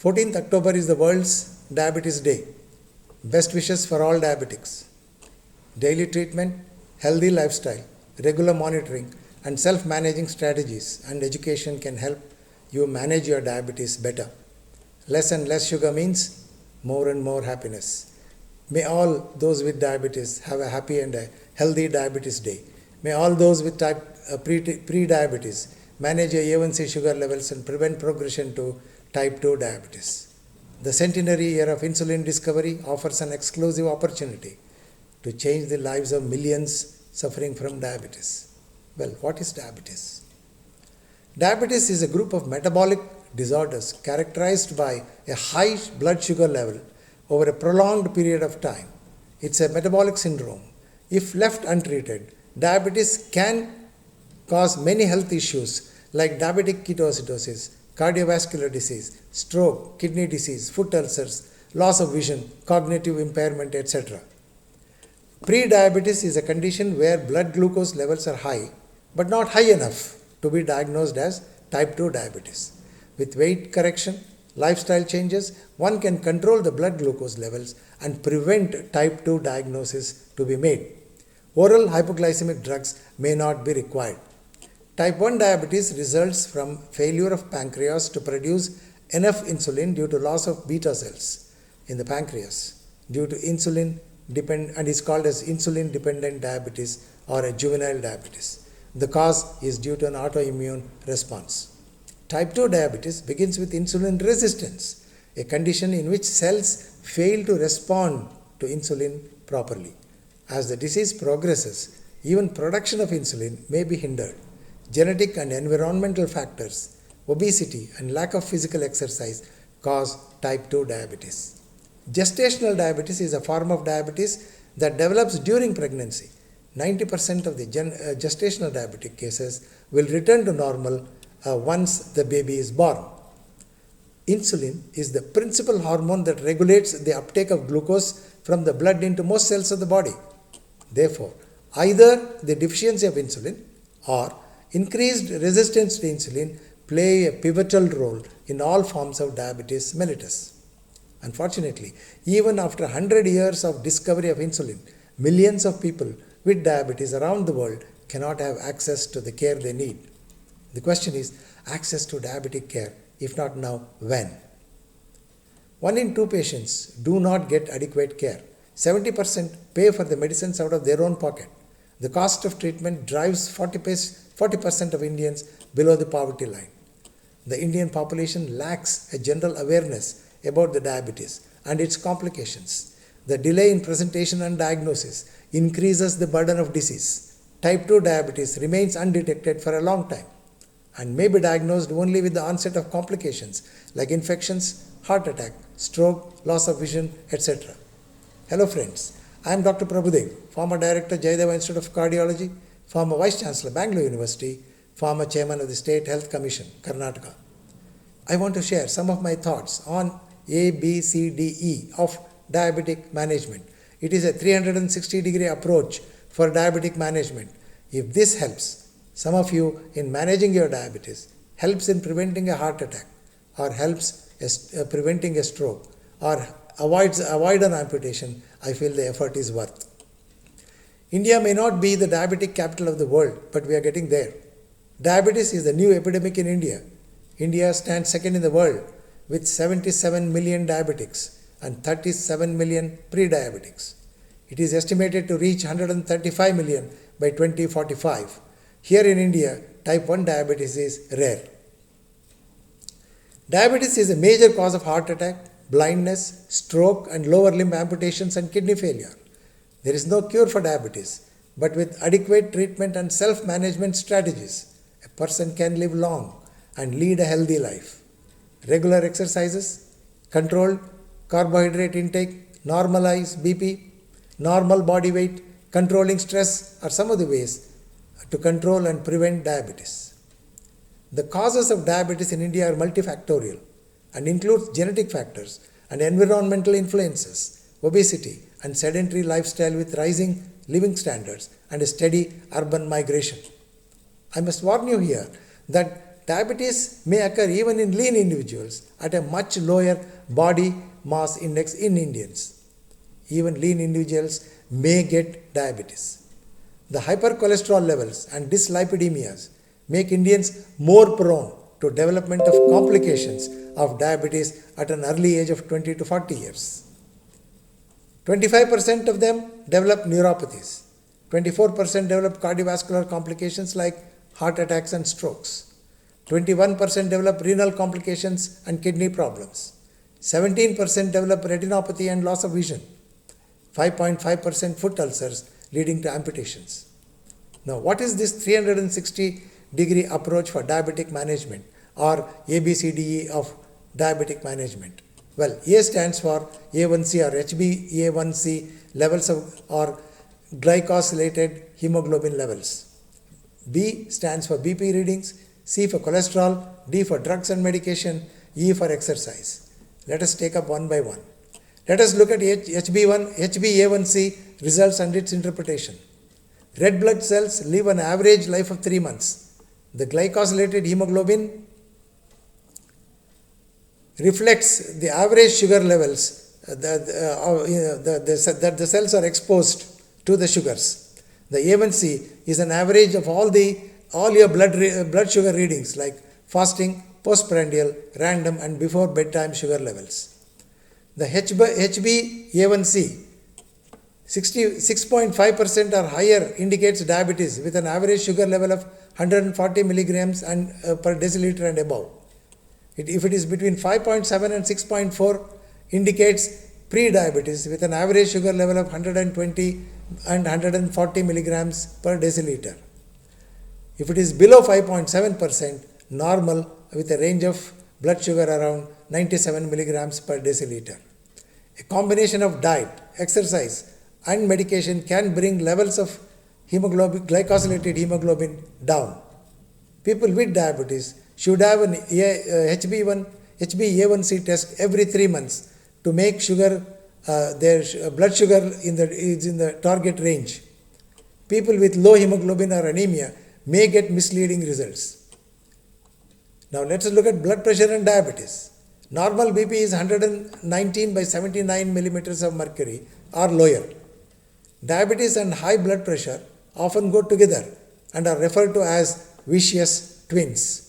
14th October is the World's Diabetes Day. Best wishes for all diabetics. Daily treatment, healthy lifestyle, regular monitoring, and self-managing strategies and education can help you manage your diabetes better. Less and less sugar means more and more happiness. May all those with diabetes have a happy and a healthy Diabetes Day. May all those with pre-diabetes manage your A1C sugar levels and prevent progression to type 2 diabetes. The centenary year of insulin discovery offers an exclusive opportunity to change the lives of millions suffering from diabetes. Well, what is diabetes? Diabetes is a group of metabolic disorders characterized by a high blood sugar level over a prolonged period of time. It's a metabolic syndrome. If left untreated, diabetes can cause many health issues like diabetic ketoacidosis, cardiovascular disease, stroke, kidney disease, foot ulcers, loss of vision, cognitive impairment, etc. Pre-diabetes is a condition where blood glucose levels are high, but not high enough to be diagnosed as type 2 diabetes. With weight correction, lifestyle changes, one can control the blood glucose levels and prevent type 2 diagnosis to be made. Oral hypoglycemic drugs may not be required. Type 1 diabetes results from failure of pancreas to produce enough insulin due to loss of beta cells in the pancreas due to insulin dependent, and is called as insulin dependent diabetes or a juvenile diabetes. The cause is due to an autoimmune response. Type 2 diabetes begins with insulin resistance, a condition in which cells fail to respond to insulin properly. As the disease progresses, even production of insulin may be hindered. Genetic and environmental factors, obesity and lack of physical exercise cause type 2 diabetes. Gestational diabetes is a form of diabetes that develops during pregnancy. 90% of the gestational diabetic cases will return to normal once the baby is born. Insulin is the principal hormone that regulates the uptake of glucose from the blood into most cells of the body. Therefore, either the deficiency of insulin or increased resistance to insulin play a pivotal role in all forms of diabetes mellitus. Unfortunately, even after 100 years of discovery of insulin, millions of people with diabetes around the world cannot have access to the care they need. The question is, access to diabetic care, if not now, when? 1 in 2 patients do not get adequate care. 70% pay for the medicines out of their own pocket. The cost of treatment drives 40% of Indians below the poverty line. The Indian population lacks a general awareness about the diabetes and its complications. The delay in presentation and diagnosis increases the burden of disease. Type 2 diabetes remains undetected for a long time and may be diagnosed only with the onset of complications like infections, heart attack, stroke, loss of vision, etc. Hello friends, I am Dr. Prabhudev, former Director, Jayadeva Institute of Cardiology, former Vice Chancellor, Bangalore University, former Chairman of the State Health Commission, Karnataka. I want to share some of my thoughts on ABCDE of diabetic management. It is a 360-degree approach for diabetic management. If this helps some of you in managing your diabetes, helps in preventing a heart attack, or helps preventing a stroke, or avoid an amputation, I feel the effort is worth. India may not be the diabetic capital of the world, but we are getting there. Diabetes is the new epidemic in India. India stands second in the world with 77 million diabetics and 37 million pre-diabetics. It is estimated to reach 135 million by 2045. Here in India, type 1 diabetes is rare. Diabetes is a major cause of heart attack, blindness, stroke, and lower limb amputations and kidney failure. There is no cure for diabetes, but with adequate treatment and self-management strategies, a person can live long and lead a healthy life. Regular exercises, controlled carbohydrate intake, normalize BP, normal body weight, controlling stress are some of the ways to control and prevent diabetes. The causes of diabetes in India are multifactorial and includes genetic factors and environmental influences, obesity and sedentary lifestyle with rising living standards and a steady urban migration. I must warn you here that diabetes may occur even in lean individuals at a much lower body mass index in Indians. Even lean individuals may get diabetes. The hypercholesterol levels and dyslipidemias make Indians more prone to development of complications of diabetes at an early age of 20 to 40 years. 25% of them develop neuropathies. 24% develop cardiovascular complications like heart attacks and strokes. 21% develop renal complications and kidney problems. 17% develop retinopathy and loss of vision. 5.5% foot ulcers leading to amputations. Now, what is this 360-degree approach for diabetic management, or ABCDE of diabetic management? Well, A stands for A1C or HbA1c levels of or glycosylated hemoglobin levels. B stands for BP readings, C for cholesterol, D for drugs and medication, E for exercise. Let us take up one by one. Let us look at HbA1c results and its interpretation. Red blood cells live an average life of 3 months. The glycosylated hemoglobin reflects the average sugar levels that the cells are exposed to the sugars. The A1C is an average of all your blood sugar readings like fasting, postprandial, random and before bedtime sugar levels. The HbA1c 6.5% or higher indicates diabetes with an average sugar level of 140 milligrams per deciliter and above. If it is between 5.7 and 6.4, indicates pre-diabetes with an average sugar level of 120 and 140 milligrams per deciliter. If it is below 5.7%, normal with a range of blood sugar around 97 milligrams per deciliter. A combination of diet, exercise and medication can bring levels of glycosylated hemoglobin down. People with diabetes should have an HbA1c test every 3 months to make their blood sugar is in the target range. People with low hemoglobin or anemia may get misleading results. Now let us look at blood pressure and diabetes. Normal BP is 119 by 79 millimeters of mercury or lower. Diabetes and high blood pressure often go together and are referred to as vicious twins.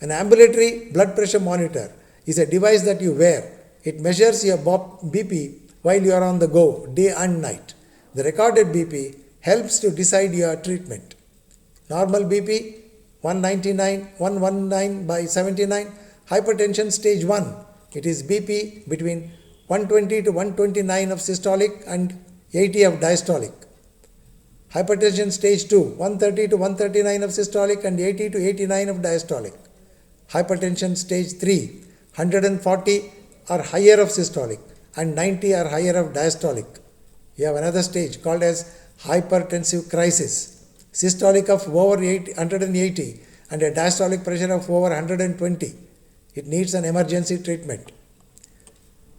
An ambulatory blood pressure monitor is a device that you wear. It measures your BP while you are on the go, day and night. The recorded BP helps to decide your treatment. Normal BP 119 by 79. Hypertension stage 1. It is BP between 120 to 129 of systolic and 80 of diastolic. Hypertension stage 2. 130 to 139 of systolic and 80 to 89 of diastolic. Hypertension stage 3. 140 or higher of systolic and 90 or higher of diastolic. You have another stage called as hypertensive crisis. Systolic of over 180 and a diastolic pressure of over 120. It needs an emergency treatment.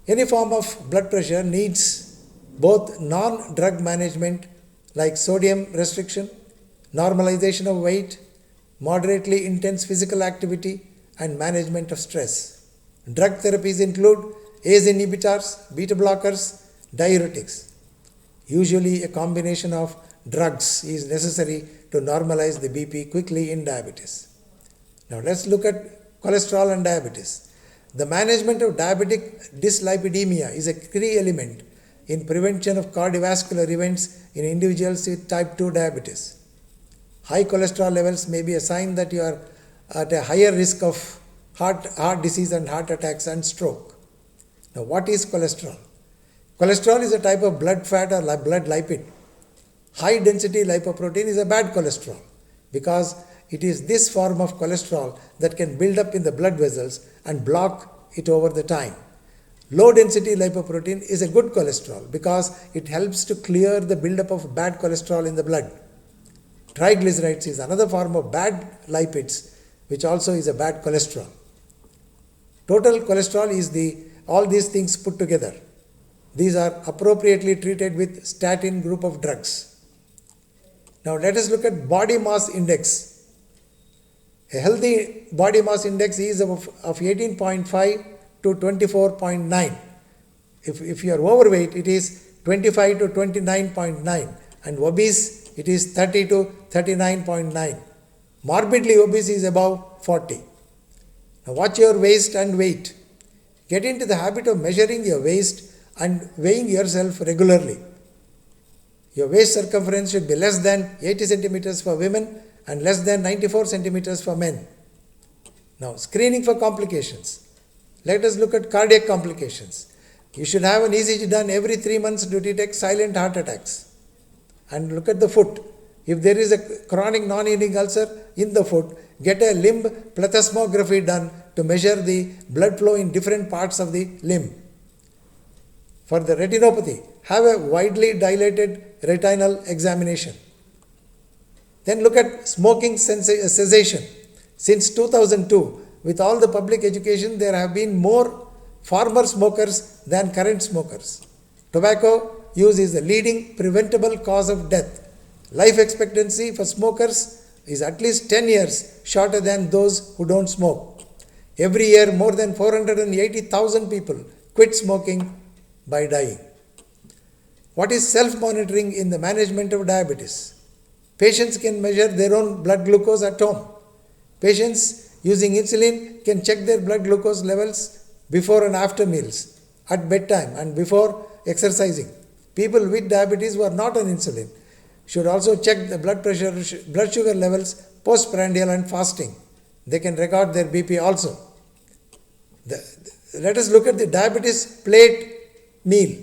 Any form of blood pressure needs both non-drug management like sodium restriction, normalization of weight, moderately intense physical activity, and management of stress. Drug therapies include ACE inhibitors, beta blockers, diuretics. Usually a combination of drugs is necessary to normalize the BP quickly in diabetes. Now let's look at cholesterol and diabetes. The management of diabetic dyslipidemia is a key element in prevention of cardiovascular events in individuals with type 2 diabetes. High cholesterol levels may be a sign that you are at a higher risk of heart disease and heart attacks and stroke. Now what is cholesterol? Cholesterol is a type of blood fat or blood lipid. High density lipoprotein is a bad cholesterol because it is this form of cholesterol that can build up in the blood vessels and block it over the time. Low density lipoprotein is a good cholesterol because it helps to clear the buildup of bad cholesterol in the blood. Triglycerides is another form of bad lipids which also is a bad cholesterol. Total cholesterol is all these things put together. These are appropriately treated with statin group of drugs. Now let us look at body mass index. A healthy body mass index is of 18.5 to 24.9. If you are overweight, it is 25 to 29.9, and obese, it is 30 to 39.9. Morbidly obese is above 40. Now watch your waist and weight. Get into the habit of measuring your waist and weighing yourself regularly. Your waist circumference should be less than 80 centimeters for women and less than 94 centimeters for men. Now, screening for complications. Let us look at cardiac complications. You should have an ECG done every 3 months to detect silent heart attacks. And look at the foot. If there is a chronic non-healing ulcer in the foot, get a limb plethysmography done to measure the blood flow in different parts of the limb. For the retinopathy, have a widely dilated retinal examination. Then look at smoking cessation. Since 2002, with all the public education, there have been more former smokers than current smokers. Tobacco use is the leading preventable cause of death. Life expectancy for smokers is at least 10 years shorter than those who don't smoke. Every year, more than 480,000 people quit smoking by dying. What is self-monitoring in the management of diabetes? Patients can measure their own blood glucose at home. Patients using insulin can check their blood glucose levels before and after meals, at bedtime and before exercising. People with diabetes who are not on insulin should also check the blood sugar levels postprandial and fasting. They can record their BP also. Let us look at the diabetes plate meal.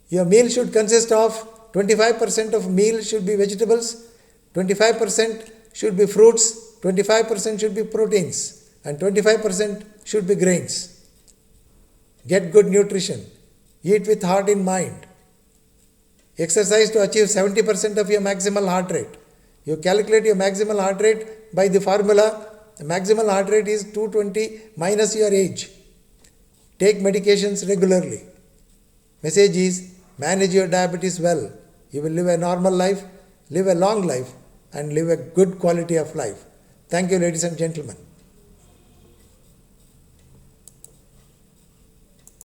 Your meal should consist of 25% of meal should be vegetables, 25% should be fruits, 25% should be proteins, and 25% should be grains. Get good nutrition. Eat with heart in mind. Exercise to achieve 70% of your maximal heart rate. You calculate your maximal heart rate by the formula. The maximal heart rate is 220 minus your age. Take medications regularly. Message is, manage your diabetes well. You will live a normal life, live a long life, and live a good quality of life. Thank you, ladies and gentlemen.